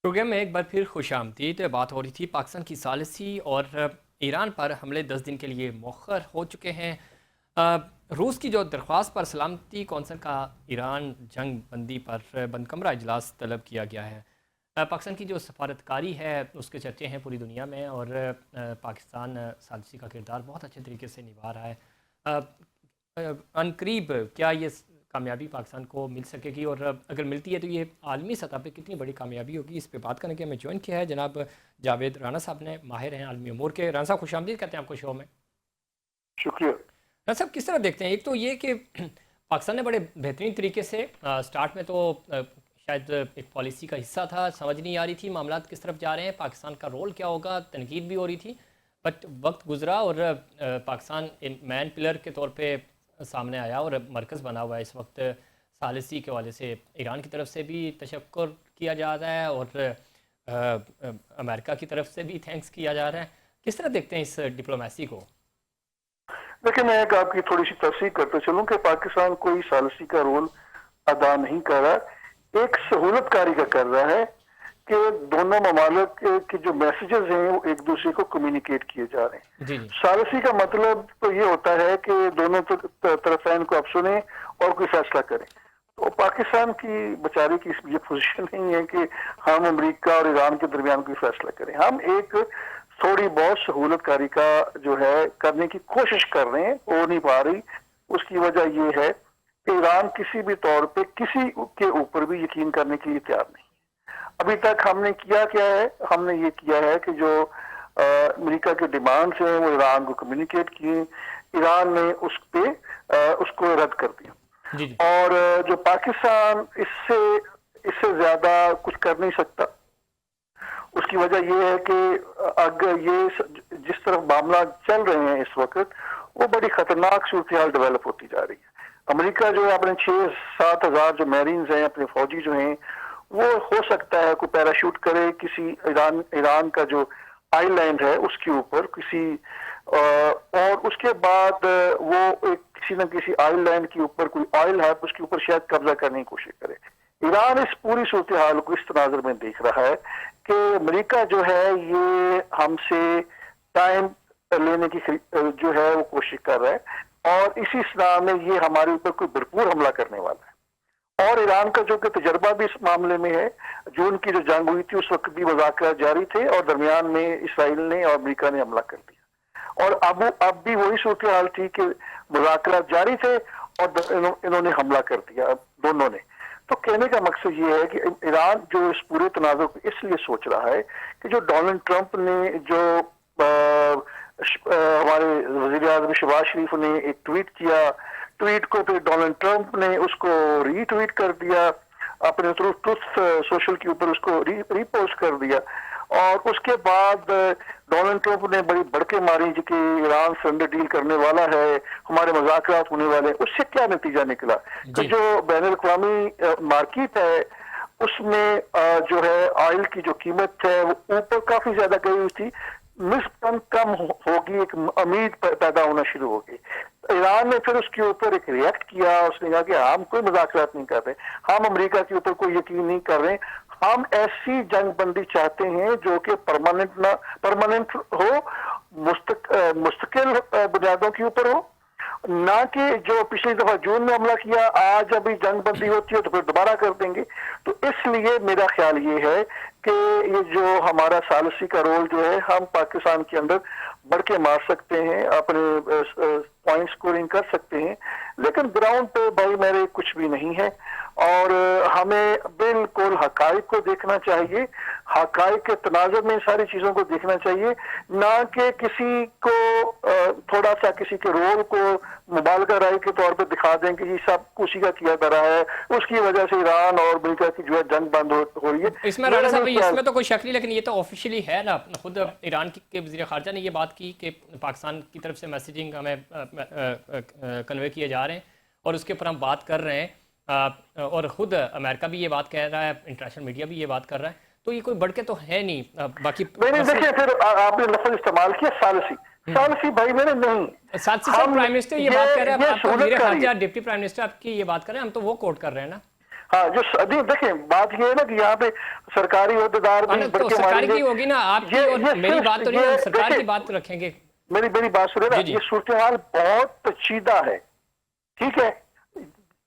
Programme में एक बार फिर खुशामदीद। बात हो रही थी पाकिस्तान की सालिसी और ईरान पर हमले 10 दिन के लिए मौखर हो चुके हैं। रूस की जो दरख्वास्त पर सलामती कौंसल का ईरान जंग बंदी पर बंदकमरा इजलास तलब किया गया है। पाकिस्तान की जो सफारतकारी है उसके चर्चे हैं पूरी दुनिया में और पाकिस्तान सालिसी का किरदार बहुत अच्छे तरीके से निभा रहा है। अनकरीब क्या ये कामयाबी पाकिस्तान को मिल सकेगी, और अगर मिलती है तो ये आलमी सतह पे कितनी बड़ी कामयाबी होगी? इस पे बात करने के हमें ज्वाइन किया है जनाब जावेद राना साहब ने, माहिर हैं आलमी अमूर के। राना साहब खुशामदीद कहते हैं आपको शो में। शुक्रिया। राना साहब किस तरह देखते हैं? एक तो ये कि पाकिस्तान ने बड़े बेहतरीन तरीके से स्टार्ट में तो शायद एक पॉलिसी का हिस्सा था, समझ नहीं आ रही थी मामला किस तरफ जा रहे हैं, पाकिस्तान का रोल क्या होगा, तनकीद भी हो रही थी। बट वक्त गुजरा और पाकिस्तान मैन पिलर के तौर पे सामने आया और मरकज़ बना हुआ है इस वक्त। सालिसी के हवाले से ईरान की तरफ से भी तशक्कुर किया जा रहा है और अमेरिका की तरफ से भी थैंक्स किया जा रहा है। किस तरह देखते हैं इस डिप्लोमेसी को? देखिए, मैं एक आपकी थोड़ी सी तफसील करते चलूं कि पाकिस्तान कोई सालिसी का रोल अदा नहीं कर रहा, एक सहूलतकारी का कर रहा है कि दोनों ममालिक के जो मैसेजेस हैं वो एक दूसरे को कम्युनिकेट किए जा रहे हैं। जी सालिसी का मतलब तो ये होता है कि दोनों तरफैन को आप सुने और कोई फैसला करें। तो पाकिस्तान की बेचारे की ये पोजीशन नहीं है कि हम अमेरिका और ईरान के दरमियान कोई फैसला करें। हम एक थोड़ी बहुत सहूलतकारी का जो है करने की कोशिश कर रहे हैं, हो नहीं पा रही। उसकी वजह ये है कि ईरान किसी भी तौर पे किसी के ऊपर भी यकीन करने के लिए तैयार नहीं। अभी तक हमने किया क्या है? हमने ये किया है कि जो अमेरिका के डिमांड्स हैं वो ईरान को कम्युनिकेट किए, ईरान ने उस पे उसको रद्द कर दिया। जी जी। और जो पाकिस्तान इससे इससे ज्यादा कुछ कर नहीं सकता। उसकी वजह यह है कि अगर ये जिस तरफ मामला चल रहे हैं इस वक्त, वो बड़ी खतरनाक सूरत हाल डेवलप होती जा रही है। अमेरिका जो है अपने 6-7 हजार जो मैरीन्स हैं, अपने फौजी जो हैं, वो हो सकता है कोई पैराशूट करे किसी ईरान का जो आइलैंड है उसके ऊपर किसी और उसके बाद वो एक किसी न किसी आइलैंड के ऊपर कोई ऑयल है उसके ऊपर शायद कब्जा करने की कोशिश करे। ईरान इस पूरी सूरत हाल को इस तनाजुर में देख रहा है कि अमेरिका जो है ये हमसे टाइम लेने की जो है वो कोशिश कर रहा है और इसी सलाह में ये हमारे ऊपर कोई भरपूर हमला करने वाला है। और ईरान का जो कि तजर्बा भी इस मामले में है, जून की जो जंग हुई थी उस वक्त भी मुज़ाकरात जारी थे और दरमियान में इसराइल ने और अमेरिका ने हमला कर दिया। और अब भी वही सूरत हाल थी कि मुज़ाकरात जारी थे और इन्होंने हमला कर दिया दोनों ने। तो कहने का मकसद ये है कि ईरान जो इस पूरे तनाज़ुर को इसलिए सोच रहा है कि जो डोनाल्ड ट्रंप ने जो हमारे वज़ीर आज़म शहबाज शरीफ ने एक ट्वीट किया, ट्वीट को फिर डोनाल्ड ट्रंप ने उसको रीट्वीट कर दिया, अपने ट्रुथ सोशल के ऊपर उसको रीपोस्ट कर दिया। और उसके बाद डोनाल्ड ट्रंप ने बड़ी भड़के मारी कि ईरान सरेंडर डील करने वाला है, हमारे मज़ाकरात होने वाले हैं। उससे क्या नतीजा निकला कि जो बैनुल-अक़वामी मार्केट है उसमें जो है ऑयल की जो कीमत है वो ऊपर काफी ज्यादा गई हुई थी, निस्बतन कम होगी, एक उम्मीद पैदा होना शुरू होगी। ईरान ने फिर उसके ऊपर एक रिएक्ट किया, उसने कहा कि हम कोई मज़ाकरात नहीं कर रहे, हम अमेरिका के ऊपर कोई यकीन नहीं कर रहे, हम ऐसी जंग बंदी चाहते हैं जो कि परमानेंट हो, मुस्तकिल बुनियादों के ऊपर हो, ना कि जो पिछली दफा जून में हमला किया आज अभी जंग बंदी होती है तो फिर दोबारा कर देंगे। तो इसलिए मेरा ख्याल ये है कि ये जो हमारा सालिसी का रोल जो है हम पाकिस्तान के अंदर बढ़ के मार सकते हैं, अपने पॉइंट स्कोरिंग कर सकते हैं, लेकिन ग्राउंड पे भाई मेरे कुछ भी नहीं है। और हमें बिल्कुल हकाइक को देखना चाहिए, हकाइक के तनाज़ुर में सारी चीजों को देखना चाहिए, ना कि किसी को थोड़ा सा किसी के रोल को मुबालगा राय के तौर पर दिखा दें कि ये सब उसी का किया जा रहा है, उसकी वजह से ईरान और अमेरिका की जो है जंग बंद हो रही है। इसमें राणा साहब इसमें तो कोई शक नहीं, लेकिन ये तो ऑफिशियली है ना, खुद ईरान के वज़ीर ख़ारजा ने ये बात की कि पाकिस्तान की तरफ से मैसेजिंग हमें कन्वे किए जा रहे हैं और उसके ऊपर हम बात कर रहे हैं। और ख़ुद अमेरिका भी ये बात कह रहा है, इंटरनेशनल मीडिया भी ये बात कर रहा है, तो ये कोई बढ़ के तो है नहीं। बाकी नहीं देखिए, फिर आपने लफ्ज़ इस्तेमाल किया सालिसी, सालिसी भाई मैंने नहीं। साथ प्राइम मिनिस्टर ये बात कर रहे हैं, आपका वज़ीर ख़ारजा डिप्टी प्राइम मिनिस्टर आपकी ये बात कर रहे हैं, हम तो वो कोट कर रहे हैं ना। हाँ जो नहीं देखें, बात ये है ना कि यहाँ पे सरकारी ओहदेदार भी बढ़ तो के सरकार मारेंगे। की होगी ना, आपकी ये और ये मेरी सिर्फ बात तो नहीं, ये हम सरकार की देखिए, बात रखेंगे। मेरी बात सुने ना, जी जी ये सूरत हाल बहुत पेचीदा है, ठीक है।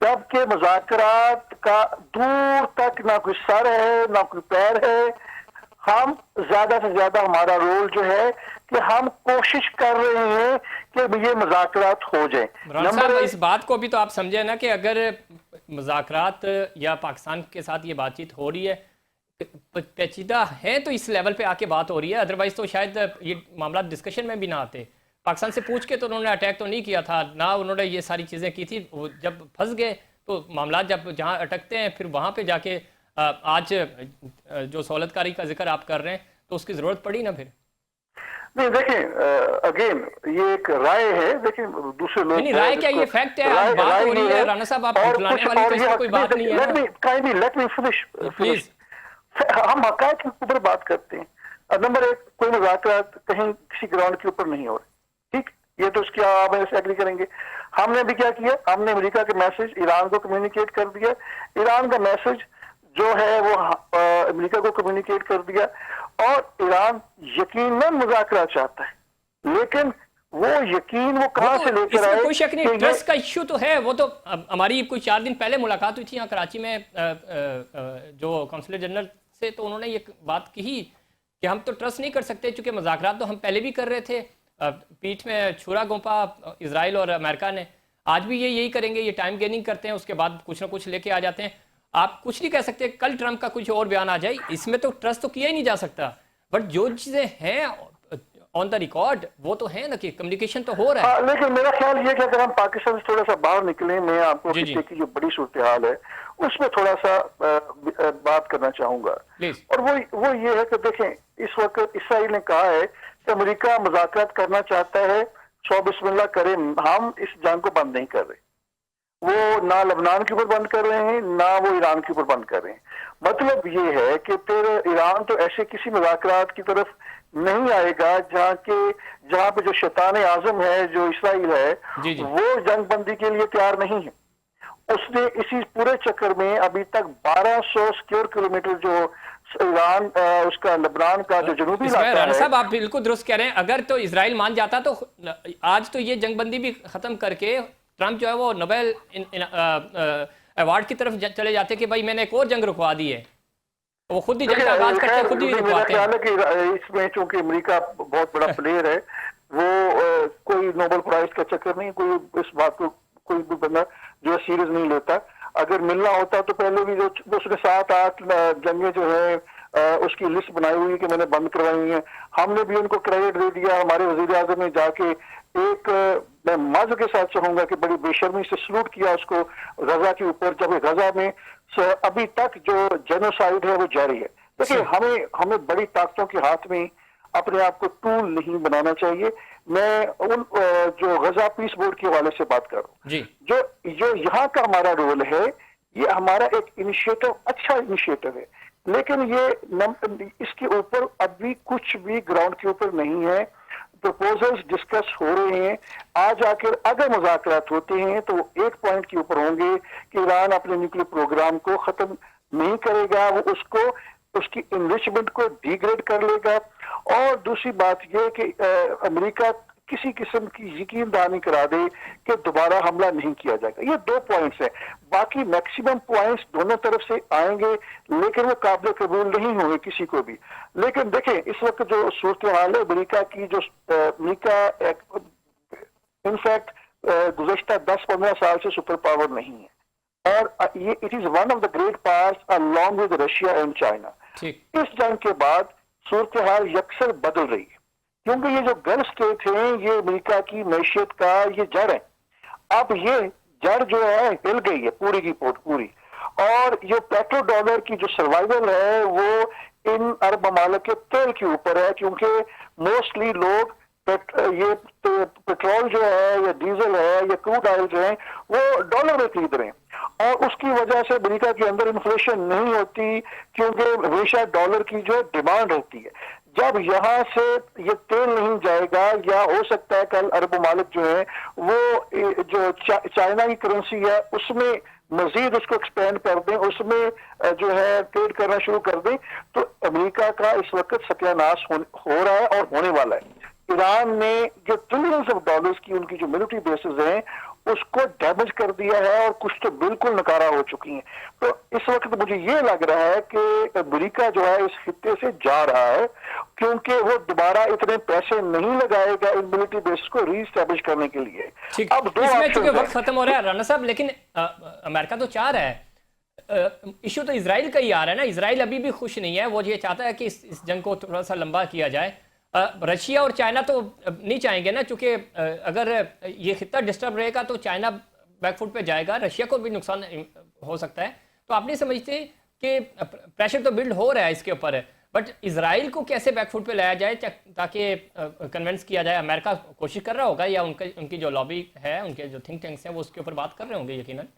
जबकि मुज़ाकरात का दूर तक ना कोई सर है ना कोई पैर है। हम ज्यादा से ज्यादा हमारा रोल जो है कि हम कोशिश कर रहे हैं कि ये मुज़ाकरात हो जाए। इमरान साहब, इस बात को भी तो आप समझे ना कि अगर मुज़ाकरात या पाकिस्तान के साथ ये बातचीत हो रही है, पेचीदा है, तो इस लेवल पे आके बात हो रही है, अदरवाइज तो शायद ये मामला डिस्कशन में भी ना आते। पाकिस्तान से पूछ के तो उन्होंने अटैक तो नहीं किया था ना, उन्होंने ये सारी चीज़ें की थी। वो जब फंस गए तो मामला जब जहाँ अटकते हैं फिर वहाँ पे जाके आज जो सहूलतकारी का जिक्र आप कर रहे हैं तो उसकी ज़रूरत पड़ी ना फिर। नहीं देखें, अगेन ये एक राय है, देखिए दूसरे लोग नहीं राय क्या, ये फैक्ट है, अब बात हो रही है। राना साहब, आप बुलाने वाली तो इसमें कोई बात नहीं है ना। Let me finish please. हम हक़ाइक़ के ऊपर बात करते हैं। नंबर एक, कोई मुज़ाकरात कहीं किसी ग्राउंड के ऊपर नहीं हो रहे, ठीक, ये तो उसकी आप से एग्री करेंगे। हमने भी क्या किया, हमने अमेरिका के मैसेज ईरान को कम्युनिकेट कर दिया, ईरान का मैसेज जो है वो अमेरिका को कम्युनिकेट कर दिया, और ईरान यकीनन मुज़ाकरात चाहता है, लेकिन वो यकीन वो कहाँ से लेकर आए? कोई शक नहीं, ट्रस्ट का इश्यू तो है। वो तो हमारी कुछ 4 दिन पहले मुलाकात हुई थी यहाँ कराची में जो कौंसलर जनरल से, तो उन्होंने ये बात कही कि हम तो ट्रस्ट नहीं कर सकते, चूंकि मुज़ाकरात तो हम पहले भी कर रहे थे, पीठ में छुरा गोंपा इजराइल और अमेरिका ने, आज भी ये यही करेंगे, ये टाइम गेनिंग करते हैं, उसके बाद कुछ ना कुछ लेके आ जाते हैं। आप कुछ नहीं कह सकते, कल ट्रंप का कुछ और बयान आ जाए, इसमें तो ट्रस्ट तो किया ही नहीं जा सकता। बट जो चीज़ें हैं ऑन द रिकॉर्ड वो तो है ना कि कम्युनिकेशन तो हो रहा है। लेकिन मेरा ख्याल ये कि अगर हम पाकिस्तान से थोड़ा सा बाहर निकले, मैं आपको खिते की जो बड़ी सूरत हाल है उसमें थोड़ा सा बात करना चाहूंगा। और वो ये है कि देखें, इस वक्त इसराइल ने कहा है कि अमेरिका मुज़ाकरात करना चाहता है, सौ बिस्मिल्लाह करें, हम इस जंग को बंद नहीं कर रहे। वो ना लबनान के ऊपर बंद कर रहे हैं, ना वो ईरान के ऊपर बंद कर रहे हैं। मतलब ये है कि फिर ईरान तो ऐसे किसी मुज़ाकरात की तरफ नहीं आएगा जहाँ पे जो शैतान आज़म है, जो इसराइल है, वो जंग बंदी के लिए तैयार नहीं है। उसने इसी पूरे चक्कर में अभी तक 1200 स्क्वायर किलोमीटर जो ईरान उसका लबनान का जो जनूबी इलाका है। साहब, आप बिल्कुल दुरुस्त कह रहे हैं। अगर तो इजराइल मान जाता तो आज तो ये जंगबंदी भी खत्म करके ट्रंप जो है वो नोबेल अवार्ड की तरफ चले जाते कि भाई मैंने एक और जंग रुकवा दी है। वो खुद ही जंग का आगाज करते हैं, खुद ही रुकवाते हैं। कि इसमें चूंकि अमेरिका बहुत बड़ा प्लेयर है, वो कोई नोबेल प्राइज का चक्कर नहीं, कोई इस बात को कोई भी बंदा जो है सीरियस नहीं लेता। अगर मिलना होता तो पहले भी जो उसने 7-8 जंगें जो है उसकी लिस्ट बनाई हुई कि मैंने बंद करवाई है, हमने भी उनको क्रेडिट दे दिया। हमारे वजीर आज़म ने जाके एक, मैं मज़ के साथ चाहूंगा कि बड़ी बेशर्मी से सलूट किया उसको गजा के ऊपर, जब गजा में अभी तक जो जेनोसाइड है वो जारी है। देखिए, हमें बड़ी ताकतों के हाथ में अपने आप को टूल नहीं बनाना चाहिए। मैं उन जो गजा पीस बोर्ड के हवाले से बात कर रहा हूँ। जो यहाँ का हमारा रोल है, ये हमारा एक इनिशिएटिव, अच्छा इनिशिएटिव है, लेकिन ये इसके ऊपर अभी कुछ भी ग्राउंड के ऊपर नहीं है। प्रपोजल्स डिस्कस हो रहे हैं। आज आकर अगर मुज़ाकरात होते हैं तो एक पॉइंट के ऊपर होंगे कि ईरान अपने न्यूक्लियर प्रोग्राम को खत्म नहीं करेगा, वो उसकी इनरिचमेंट को डिग्रेड कर लेगा। और दूसरी बात यह कि अमेरिका किसी किस्म की यकीन दहानी करा दे कि दोबारा हमला नहीं किया जाएगा। ये 2 पॉइंट्स हैं, बाकी मैक्सिमम पॉइंट्स दोनों तरफ से आएंगे, लेकिन वो काबिल कबूल नहीं होंगे किसी को भी। लेकिन देखें, इस वक्त जो सूरत हाल है अमेरिका की, जो अमेरिका इनफैक्ट गुज़श्ता 10-15 साल से सुपर पावर नहीं है, और ये it is one of the great powers along with Russia and China. इस जंग के बाद सूरत हाल यकसर बदल रही है, क्योंकि ये जो गल्फ स्टेट हैं, ये अमेरिका की मैशियत का ये जड़ है। अब ये जड़ जो है हिल गई है पूरी की पूरी, और ये पेट्रो डॉलर की जो सर्वाइवल है वो इन अरब ममालिक के तेल के ऊपर है, क्योंकि मोस्टली लोग ये पेट्रोल जो है या डीजल है या क्रूड ऑयल जो है वो डॉलर में खरीद रहे हैं, और उसकी वजह से अमेरिका के अंदर इन्फ्लेशन नहीं होती, क्योंकि हमेशा डॉलर की जो डिमांड होती है। जब यहाँ से ये तेल नहीं जाएगा, या हो सकता है कल अरब ममालिक जो है वो जो चाइना की करेंसी है उसमें मजीद उसको एक्सपेंड कर दें, उसमें जो है ट्रेड करना शुरू कर दें, तो अमेरिका का इस वक्त सत्यानाश हो रहा है और होने वाला है। ईरान ने जो ट्रिलियंस ऑफ डॉलर्स की उनकी जो मिलिट्री बेसिस हैं उसको डैमेज कर दिया है और कुछ तो बिल्कुल नकारा हो चुकी हैं। तो इस वक्त मुझे ये लग रहा है कि अमेरिका जो है इस खित्ते से जा रहा है, क्योंकि वो दोबारा इतने पैसे नहीं लगाएगा इन मिलिट्री बेसिस को रीस्टैब्लिश करने के लिए। ठीक, अब दो इसमें चूंकि ऑप्शन वक्त खत्म हो रहा है राना साहब, लेकिन अमेरिका तो चाह रहा है, इशू तो इसराइल का ही आ रहा है ना। इसराइल अभी भी खुश नहीं है, वो ये चाहता है कि इस जंग को थोड़ा सा लंबा किया जाए। रशिया और चाइना तो नहीं चाहेंगे ना, क्योंकि अगर ये खित्ता डिस्टर्ब रहेगा तो चाइना बैकफुट पे जाएगा, रशिया को भी नुकसान हो सकता है। तो आप नहीं समझते कि प्रेशर तो बिल्ड हो रहा है इसके ऊपर, बट इसराइल को कैसे बैकफुट पे लाया जाए ताकि कन्विंस किया जाए? अमेरिका कोशिश कर रहा होगा, या उनकी जो लॉबी है, उनके जो थिंक टैंक्स हैं, वो उसके ऊपर बात कर रहे होंगे यकीनन।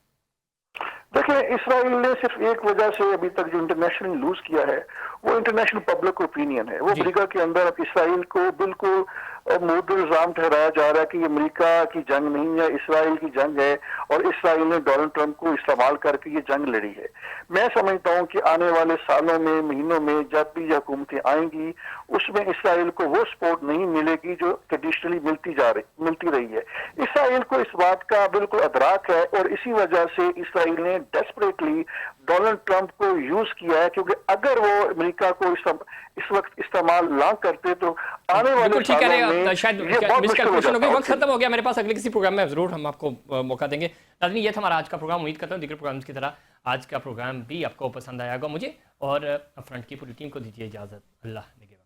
देखिए, इसराइल ने सिर्फ एक वजह से अभी तक जो इंटरनेशनल लूज किया है वो इंटरनेशनल पब्लिक ओपिनियन है। वो अमेरिका के अंदर अब इसराइल को बिल्कुल मुद्दा इल्जाम ठहराया जा रहा है कि ये अमेरिका की जंग नहीं है, इसराइल की जंग है, और इसराइल ने डोनाल्ड ट्रंप को इस्तेमाल करके ये जंग लड़ी है। मैं समझता हूँ कि आने वाले सालों में, महीनों में जब भी ये हुकूमतें आएंगी उसमें इसराइल को वो सपोर्ट नहीं मिलेगी जो ट्रेडिशनली मिलती रही है। इसराइल को इस बात का बिल्कुल अदराक है और इसी वजह से इसराइल ने डेस्परेटली डोनाल्ड ट्रंप को यूज किया है, क्योंकि अगर वो अमेरिका को इस वक्त इस्तेमाल ना करते तो आने वाले सालों में शायद ये बहुत मुश्किल हो जाता। वक्त खत्म हो गया मेरे पास, अगले किसी प्रोग्राम में जरूर हम आपको मौका देंगे। नाज़रीन, ये था हमारा आज का प्रोग्राम। उम्मीद करता हूँ दीगर प्रोग्राम्स की तरह आज का प्रोग्राम भी आपको पसंद आया होगा। मुझे और फ्रंट की पूरी टीम को दीजिए इजाज़त। अल्लाह निगहबान।